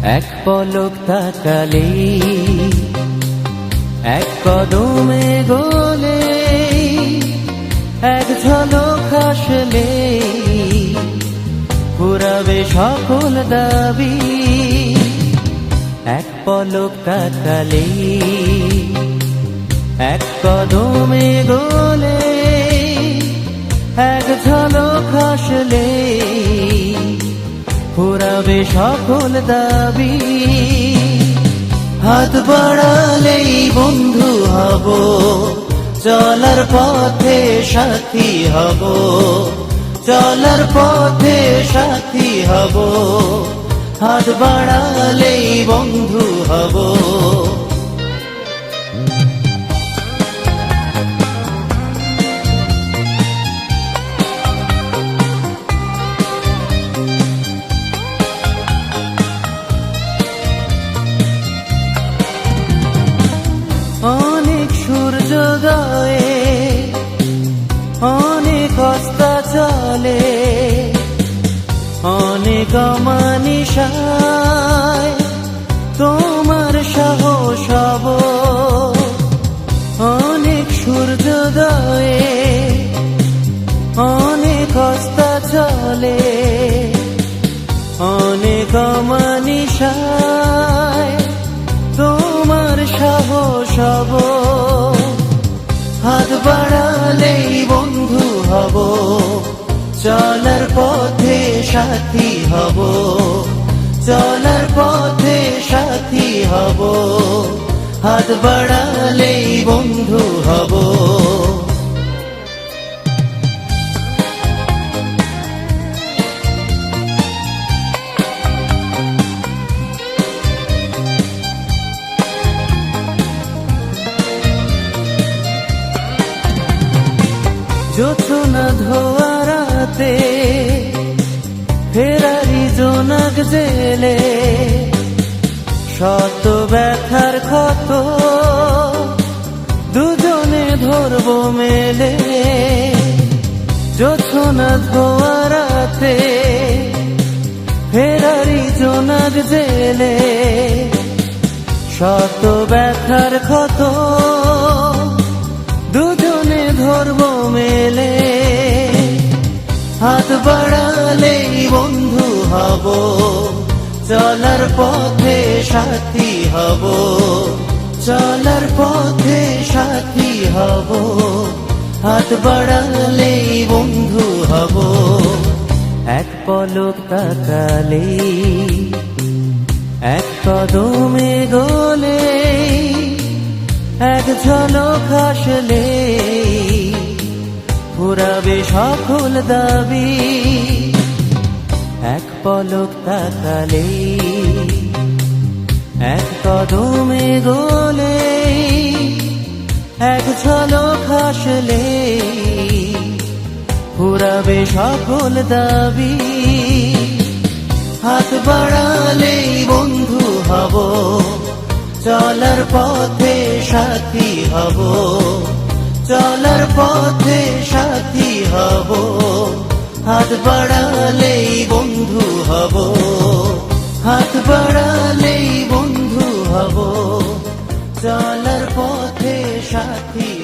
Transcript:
এক পলক তাকালে, এক কদমে গলে, এক ঝলক হাসলে পুরাবে সকল দাবি। এক পলক তাকালে, এক কদমে গলে, এক ঝলক হাসলে পুরাবে সকল দাবি। হাত বাড়ালেই বন্ধু হব, চলার পথে সাথী হব, চলার পথে সাথী হব। হাত বাড়ালেই বন্ধু হব। অনেক সূর্যোদয়ে, অনেক অস্তাচলে, অনেক অমানিসায় তোমার সাহস হব। অনেক সূর্যোদয়ে, অনেক অস্তাচলে, অনেক অমানিসায় তোমার সাহস হব। হাত বাড়ালেই বন্ধু হব, চলার পথে সাথী হব, চলার পথে সাথী হব। হাত বাড়ালেই বন্ধু হব। জোছনা ধোয়া রাতে, ফেরারি জোনাক জেলে, শত ব্যথার ক্ষত দুজনে ধরবো মেলে। জোছনা ধোয়া রাতে, ফেরারি জোনাক জেলে, শত ব্যথার ক্ষত দুজনে ধরবো মেলে। হাত বাড়ালেই বন্ধু হব, চলার পথে সাথী হব, চলার পথে সাথী হব। হাত বাড়ালেই বন্ধু হব। এক পলক তাকালে, এক কদমে গলে, এক ঝলক হাসলে পুরাবে সকল দাবি। এক পলক তাকালে, এক কদমে গলে, এক ঝলক হাসলে পুরাবে সকল দাবি। হাত বাড়ালেই বন্ধু হব, চলার পথে সাথী হব, চলার পথে সাথী হব। হাত বাড়ালেই বন্ধু হব, হাত বাড়ালেই বন্ধু হব, চলার পথে সাথী